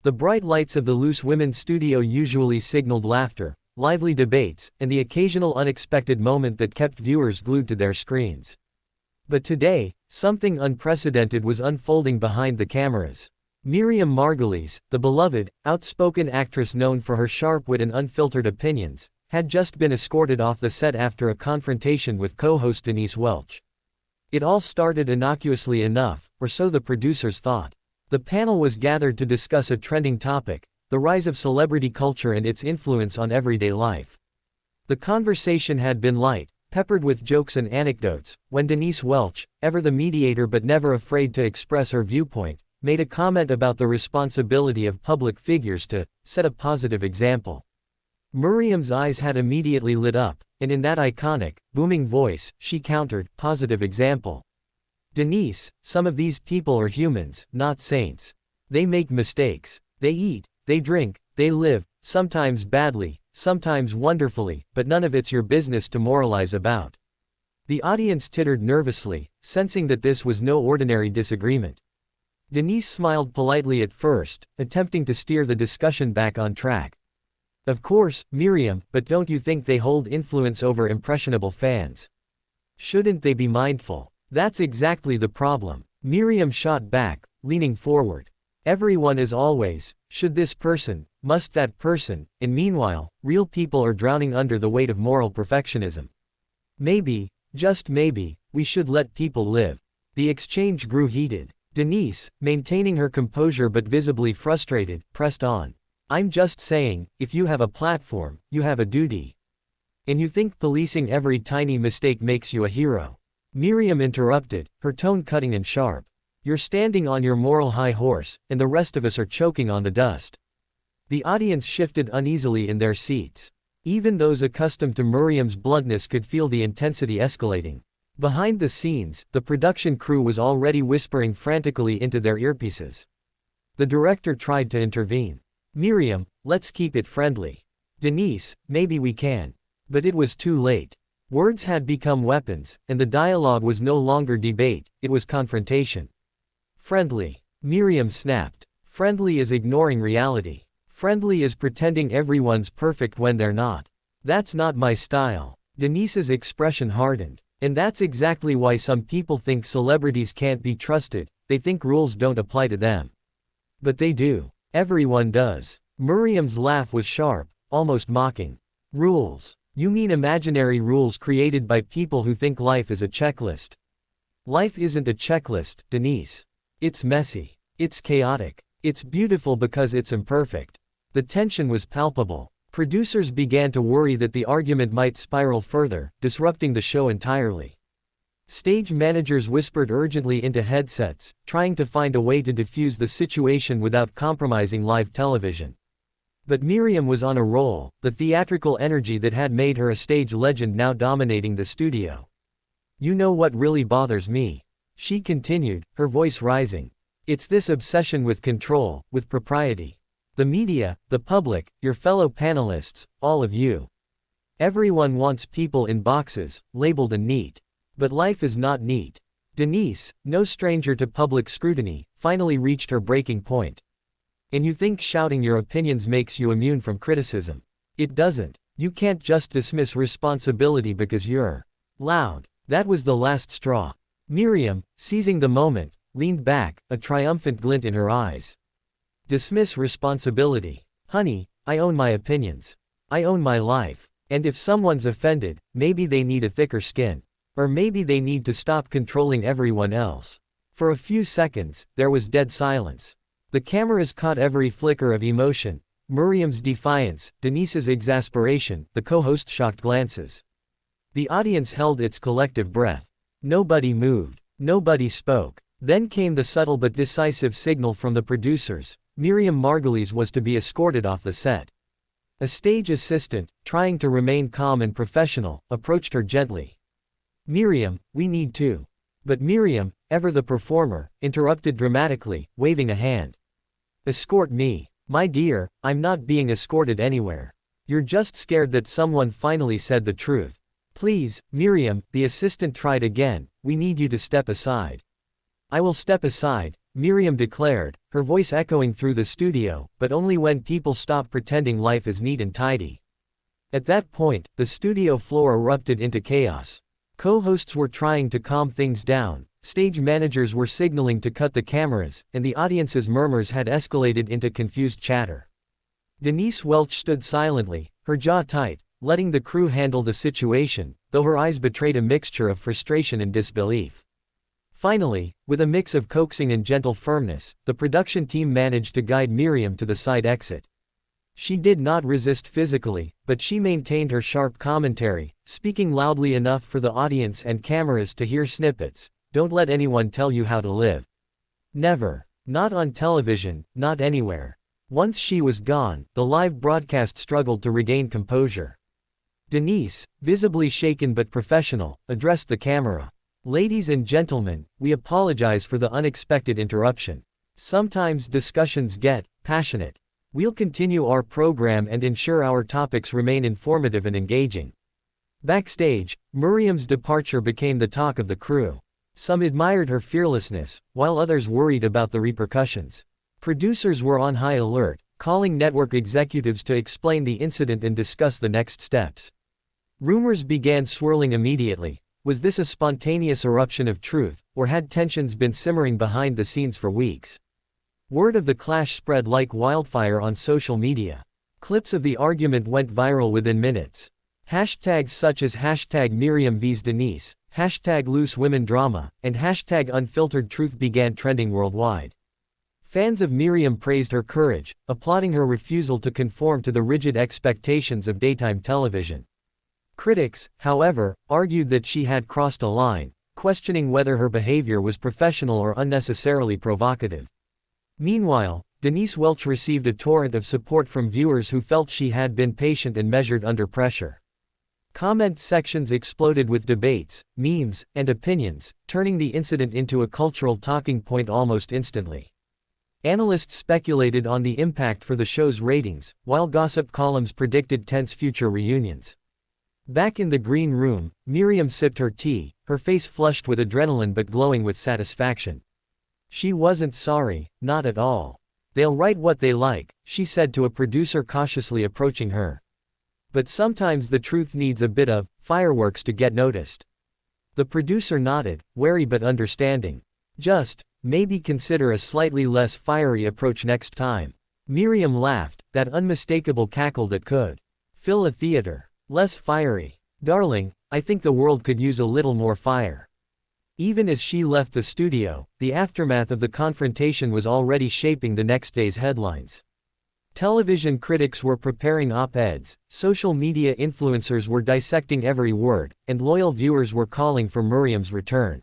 The bright lights of the Loose Women's studio usually signaled laughter, lively debates, and the occasional unexpected moment that kept viewers glued to their screens. But today, something unprecedented was unfolding behind the cameras. Miriam Margolyes, the beloved, outspoken actress known for her sharp wit and unfiltered opinions, had just been escorted off the set after a confrontation with co-host Denise Welch. It all started innocuously enough, or so the producers thought. The panel was gathered to discuss a trending topic: the rise of celebrity culture and its influence on everyday life. The conversation had been light, peppered with jokes and anecdotes, when Denise Welch, ever the mediator but never afraid to express her viewpoint, made a comment about the responsibility of public figures to set a positive example. Miriam's eyes had immediately lit up, and in that iconic, booming voice, she countered, "Positive example. Denise, some of these people are humans, not saints. They make mistakes. They eat, they drink, they live, sometimes badly, sometimes wonderfully, but none of it's your business to moralize about." The audience tittered nervously, sensing that this was no ordinary disagreement. Denise smiled politely at first, attempting to steer the discussion back on track. "Of course, Miriam, but don't you think they hold influence over impressionable fans? Shouldn't they be mindful? That's exactly the problem." Miriam shot back, leaning forward. "Everyone is always, should this person, must that person, and meanwhile, real people are drowning under the weight of moral perfectionism. Maybe, just maybe, we should let people live." The exchange grew heated. Denise, maintaining her composure but visibly frustrated, pressed on. "I'm just saying, if you have a platform, you have a duty. And you think policing every tiny mistake makes you a hero?" Miriam interrupted, her tone cutting and sharp. "You're standing on your moral high horse, and the rest of us are choking on the dust." The audience shifted uneasily in their seats. Even those accustomed to Miriam's bluntness could feel the intensity escalating. Behind the scenes, the production crew was already whispering frantically into their earpieces. The director tried to intervene. "Miriam, let's keep it friendly. Denise, maybe we can." But it was too late. Words had become weapons, and the dialogue was no longer debate, it was confrontation. "Friendly," Miriam snapped. "Friendly is ignoring reality. Friendly is pretending everyone's perfect when they're not. That's not my style." Denise's expression hardened. "And that's exactly why some people think celebrities can't be trusted, they think rules don't apply to them. But they do. Everyone does." Miriam's laugh was sharp, almost mocking. "Rules? You mean imaginary rules created by people who think life is a checklist? Life isn't a checklist, Denise. It's messy. It's chaotic. It's beautiful because it's imperfect." The tension was palpable. Producers began to worry that the argument might spiral further, disrupting the show entirely. Stage managers whispered urgently into headsets, trying to find a way to diffuse the situation without compromising live television. But Miriam was on a roll, the theatrical energy that had made her a stage legend now dominating the studio. "You know what really bothers me?" she continued, her voice rising. "It's this obsession with control, with propriety. The media, the public, your fellow panelists, all of you. Everyone wants people in boxes, labeled and neat. But life is not neat." Denise, no stranger to public scrutiny, finally reached her breaking point. "And you think shouting your opinions makes you immune from criticism? It doesn't. You can't just dismiss responsibility because you're loud." That was the last straw. Miriam, seizing the moment, leaned back, a triumphant glint in her eyes. "Dismiss responsibility? Honey, I own my opinions. I own my life. And if someone's offended, maybe they need a thicker skin. Or maybe they need to stop controlling everyone else." For a few seconds, there was dead silence. The cameras caught every flicker of emotion: Miriam's defiance, Denise's exasperation, the co-host's shocked glances. The audience held its collective breath. Nobody moved. Nobody spoke. Then came the subtle but decisive signal from the producers: Miriam Margolyes was to be escorted off the set. A stage assistant, trying to remain calm and professional, approached her gently. "Miriam, we need to." But Miriam, ever the performer, interrupted dramatically, waving a hand. "Escort me. My dear, I'm not being escorted anywhere. You're just scared that someone finally said the truth. Please, Miriam," the assistant tried again, "we need you to step aside." "I will step aside," Miriam declared, her voice echoing through the studio, but only when people stop pretending life is neat and tidy. At that point, the studio floor erupted into chaos. Co-hosts were trying to calm things down, stage managers were signaling to cut the cameras, and the audience's murmurs had escalated into confused chatter. Denise Welch stood silently, her jaw tight, letting the crew handle the situation, though her eyes betrayed a mixture of frustration and disbelief. Finally, with a mix of coaxing and gentle firmness, the production team managed to guide Miriam to the side exit. She did not resist physically, but she maintained her sharp commentary, speaking loudly enough for the audience and cameras to hear snippets. Don't let anyone tell you how to live. Never. Not on television, not anywhere. Once she was gone, the live broadcast struggled to regain composure. Denise, visibly shaken but professional, addressed the camera. Ladies and gentlemen, we apologize for the unexpected interruption. Sometimes discussions get passionate. We'll continue our program and ensure our topics remain informative and engaging. Backstage, Miriam's departure became the talk of the crew. Some admired her fearlessness, while others worried about the repercussions. Producers were on high alert, calling network executives to explain the incident and discuss the next steps. Rumors began swirling immediately. Was this a spontaneous eruption of truth, or had tensions been simmering behind the scenes for weeks? Word of the clash spread like wildfire on social media. Clips of the argument went viral within minutes. Hashtags such as hashtag Miriam vs Denise, hashtag loose women drama, and hashtag unfiltered truth began trending worldwide. Fans of Miriam praised her courage, applauding her refusal to conform to the rigid expectations of daytime television. Critics, however, argued that she had crossed a line, questioning whether her behavior was professional or unnecessarily provocative. Meanwhile, Denise Welch received a torrent of support from viewers who felt she had been patient and measured under pressure. Comment sections exploded with debates, memes, and opinions, turning the incident into a cultural talking point almost instantly. Analysts speculated on the impact for the show's ratings, while gossip columns predicted tense future reunions. Back in the green room, Miriam sipped her tea, her face flushed with adrenaline but glowing with satisfaction. She wasn't sorry, not at all. They'll write what they like, she said to a producer cautiously approaching her. But sometimes the truth needs a bit of fireworks to get noticed. The producer nodded, wary but understanding. Just, maybe consider a slightly less fiery approach next time. Miriam laughed, that unmistakable cackle that could fill a theater. Less fiery. Darling, I think the world could use a little more fire. Even as she left the studio, the aftermath of the confrontation was already shaping the next day's headlines. Television critics were preparing op-eds, social media influencers were dissecting every word, and loyal viewers were calling for Miriam's return.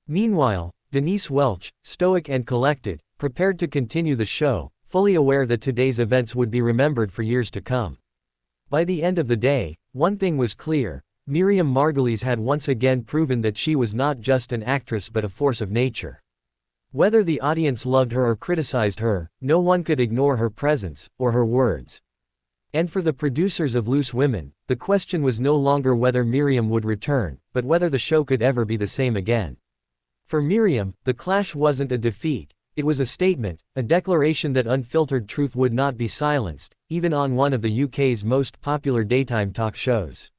Meanwhile, Denise Welch, stoic and collected, prepared to continue the show, fully aware that today's events would be remembered for years to come. By the end of the day, one thing was clear: Miriam Margolyes had once again proven that she was not just an actress but a force of nature. Whether the audience loved her or criticized her, no one could ignore her presence, or her words. And for the producers of Loose Women, the question was no longer whether Miriam would return, but whether the show could ever be the same again. For Miriam, the clash wasn't a defeat. It was a statement, a declaration that unfiltered truth would not be silenced, even on one of the UK's most popular daytime talk shows.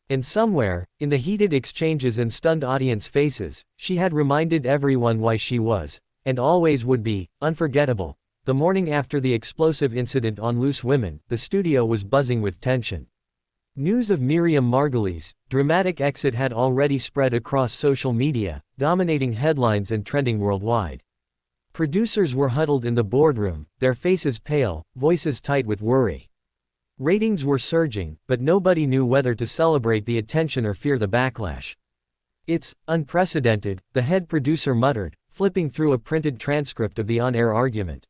And somewhere, in the heated exchanges and stunned audience faces, she had reminded everyone why she was, and always would be, unforgettable. The morning after the explosive incident on Loose Women, the studio was buzzing with tension. News of Miriam Margolyes' dramatic exit had already spread across social media, dominating headlines and trending worldwide. Producers were huddled in the boardroom, their faces pale, voices tight with worry. Ratings were surging, but nobody knew whether to celebrate the attention or fear the backlash. "It's unprecedented," the head producer muttered, flipping through a printed transcript of the on-air argument.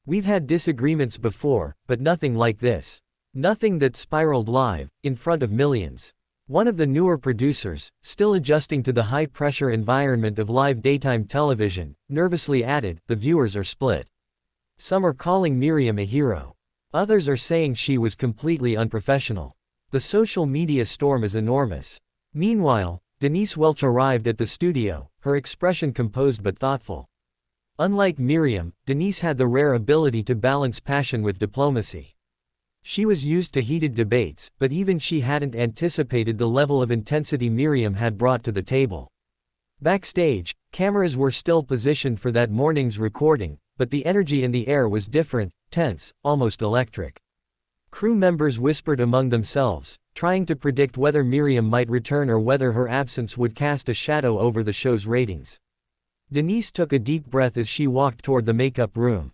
"We've had disagreements before, but nothing like this. Nothing that spiraled live, in front of millions." One of the newer producers, still adjusting to the high-pressure environment of live daytime television, nervously added, "The viewers are split. Some are calling Miriam a hero. Others are saying she was completely unprofessional. The social media storm is enormous." Meanwhile, Denise Welch arrived at the studio, her expression composed but thoughtful. Unlike Miriam, Denise had the rare ability to balance passion with diplomacy. She was used to heated debates, but even she hadn't anticipated the level of intensity Miriam had brought to the table. Backstage, cameras were still positioned for that morning's recording, but the energy in the air was different, tense, almost electric. Crew members whispered among themselves, trying to predict whether Miriam might return or whether her absence would cast a shadow over the show's ratings. Denise took a deep breath as she walked toward the makeup room.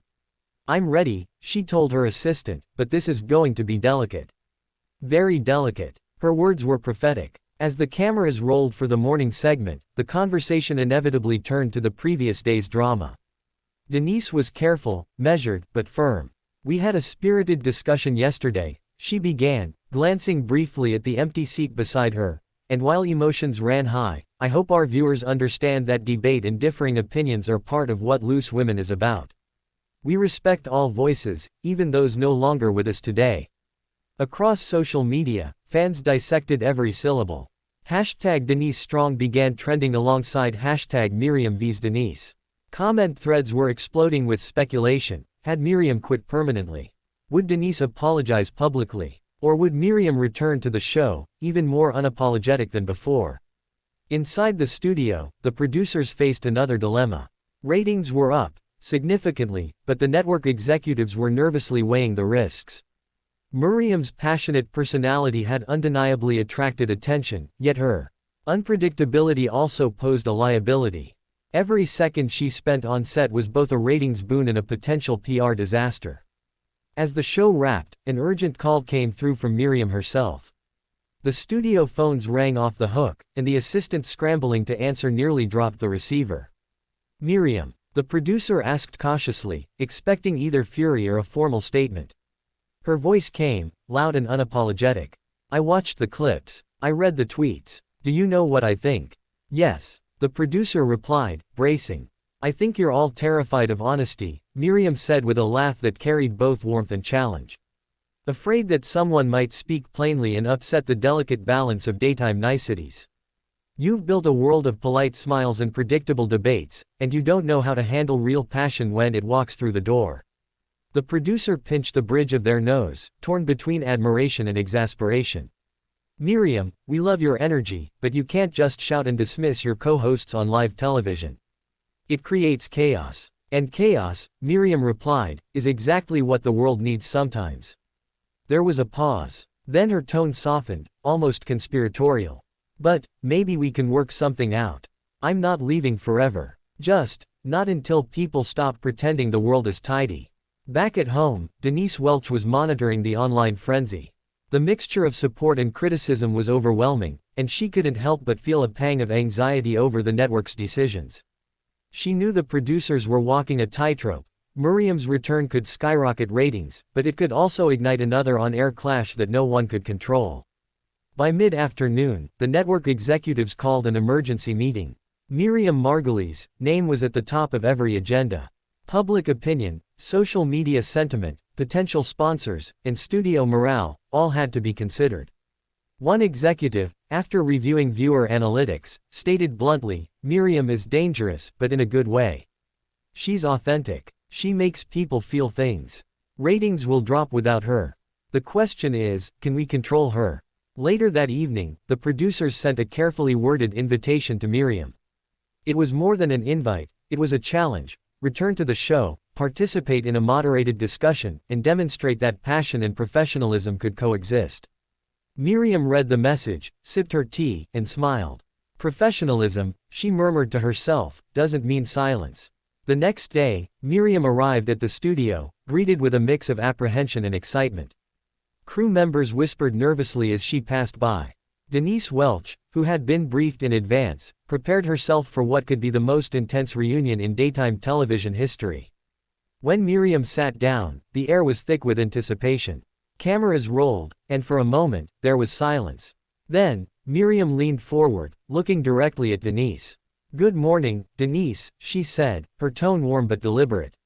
"I'm ready," she told her assistant, "but this is going to be delicate." Very delicate. Her words were prophetic. As the cameras rolled for the morning segment, the conversation inevitably turned to the previous day's drama. Denise was careful, measured, but firm. "We had a spirited discussion yesterday," she began, glancing briefly at the empty seat beside her, "and while emotions ran high, I hope our viewers understand that debate and differing opinions are part of what Loose Women is about. We respect all voices, even those no longer with us today." Across social media, fans dissected every syllable. Hashtag Denise Strong began trending alongside hashtag Miriam vs Denise. Comment threads were exploding with speculation. Had Miriam quit permanently? Would Denise apologize publicly? Or would Miriam return to the show, even more unapologetic than before? Inside the studio, the producers faced another dilemma. Ratings were up, significantly, but the network executives were nervously weighing the risks. Miriam's passionate personality had undeniably attracted attention, yet her unpredictability also posed a liability. Every second she spent on set was both a ratings boon and a potential PR disaster. As the show wrapped, an urgent call came through from Miriam herself. The studio phones rang off the hook, and the assistant scrambling to answer nearly dropped the receiver. "Miriam," the producer asked cautiously, expecting either fury or a formal statement. Her voice came, loud and unapologetic. "I watched the clips. I read the tweets. Do you know what I think?" "Yes," the producer replied, bracing. "I think you're all terrified of honesty," Miriam said with a laugh that carried both warmth and challenge. Afraid that someone might speak plainly and upset the delicate balance of daytime niceties. "You've built a world of polite smiles and predictable debates, and you don't know how to handle real passion when it walks through the door." The producer pinched the bridge of their nose, torn between admiration and exasperation. "Miriam, we love your energy, but you can't just shout and dismiss your co-hosts on live television. It creates chaos. And chaos," Miriam replied, "is exactly what the world needs sometimes." There was a pause. Then her tone softened, almost conspiratorial. "But, maybe we can work something out. I'm not leaving forever. Just, not until people stop pretending the world is tidy." Back at home, Denise Welch was monitoring the online frenzy. The mixture of support and criticism was overwhelming, and she couldn't help but feel a pang of anxiety over the network's decisions. She knew the producers were walking a tightrope. Miriam's return could skyrocket ratings, but it could also ignite another on-air clash that no one could control. By mid-afternoon, the network executives called an emergency meeting. Miriam Margolyes' name was at the top of every agenda. Public opinion, social media sentiment, potential sponsors, and studio morale, all had to be considered. One executive, after reviewing viewer analytics, stated bluntly, "Miriam is dangerous, but in a good way. She's authentic. She makes people feel things. Ratings will drop without her. The question is, can we control her?" Later that evening, the producers sent a carefully worded invitation to Miriam. It was more than an invite, it was a challenge. Return to the show, participate in a moderated discussion, and demonstrate that passion and professionalism could coexist. Miriam read the message, sipped her tea, and smiled. Professionalism, she murmured to herself, doesn't mean silence. The next day, Miriam arrived at the studio, greeted with a mix of apprehension and excitement. Crew members whispered nervously as she passed by. Denise Welch, who had been briefed in advance, prepared herself for what could be the most intense reunion in daytime television history. When Miriam sat down, the air was thick with anticipation. Cameras rolled, and for a moment, there was silence. Then, Miriam leaned forward, looking directly at Denise. "Good morning, Denise," she said, her tone warm but deliberate.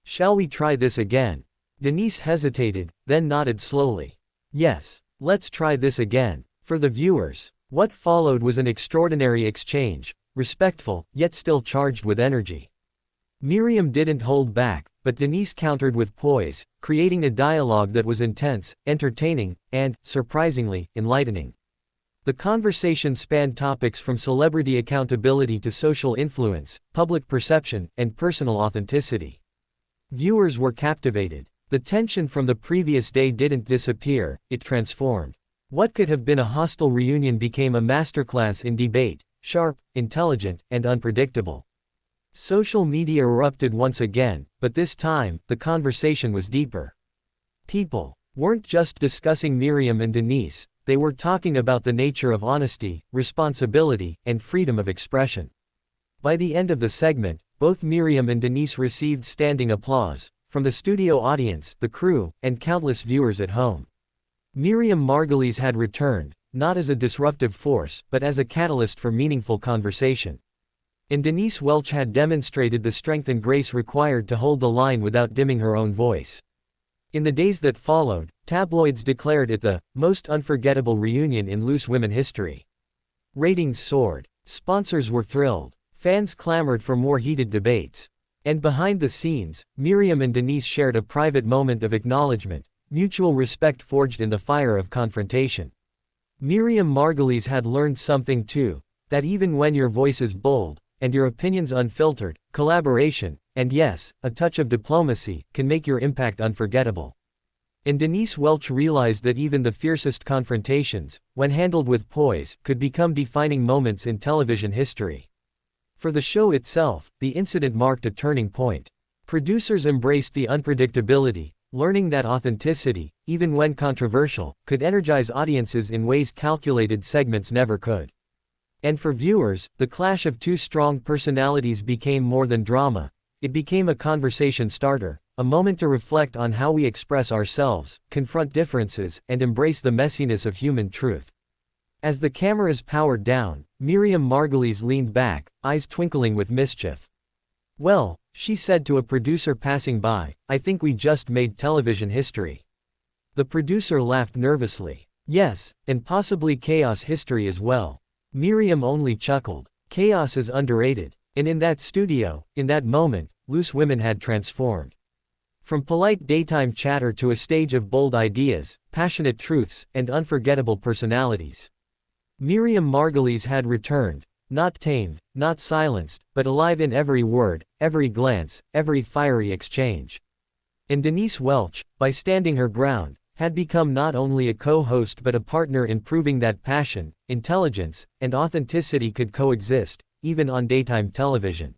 "Shall we try this again?" Denise hesitated, then nodded slowly. "Yes, let's try this again." For the viewers, what followed was an extraordinary exchange, respectful, yet still charged with energy. Miriam didn't hold back, but Denise countered with poise, creating a dialogue that was intense, entertaining, and, surprisingly, enlightening. The conversation spanned topics from celebrity accountability to social influence, public perception, and personal authenticity. Viewers were captivated. The tension from the previous day didn't disappear, it transformed. What could have been a hostile reunion became a masterclass in debate, sharp, intelligent, and unpredictable. Social media erupted once again, but this time, the conversation was deeper. People weren't just discussing Miriam and Denise, they were talking about the nature of honesty, responsibility, and freedom of expression. By the end of the segment, both Miriam and Denise received standing applause, from the studio audience, the crew, and countless viewers at home. Miriam Margolyes had returned, not as a disruptive force, but as a catalyst for meaningful conversation. And Denise Welch had demonstrated the strength and grace required to hold the line without dimming her own voice. In the days that followed, tabloids declared it the most unforgettable reunion in loose women history. Ratings soared. Sponsors were thrilled. Fans clamored for more heated debates. And behind the scenes, Miriam and Denise shared a private moment of acknowledgement, mutual respect forged in the fire of confrontation. Miriam Margolyes had learned something too, that even when your voice is bold, and your opinions unfiltered, collaboration, and yes, a touch of diplomacy, can make your impact unforgettable. And Denise Welch realized that even the fiercest confrontations, when handled with poise, could become defining moments in television history. For the show itself, the incident marked a turning point. Producers embraced the unpredictability, learning that authenticity, even when controversial, could energize audiences in ways calculated segments never could. And for viewers, the clash of two strong personalities became more than drama. It became a conversation starter, a moment to reflect on how we express ourselves, confront differences, and embrace the messiness of human truth. As the cameras powered down, Miriam Margolyes leaned back, eyes twinkling with mischief. "Well," she said to a producer passing by, "I think we just made television history." The producer laughed nervously. "Yes, and possibly chaos history as well." Miriam only chuckled. Chaos is underrated. And in that studio, in that moment, loose women had transformed. From polite daytime chatter to a stage of bold ideas, passionate truths, and unforgettable personalities. Miriam Margolyes had returned, not tamed, not silenced, but alive in every word, every glance, every fiery exchange. And Denise Welch, by standing her ground, had become not only a co-host but a partner in proving that passion, intelligence, and authenticity could coexist, even on daytime television.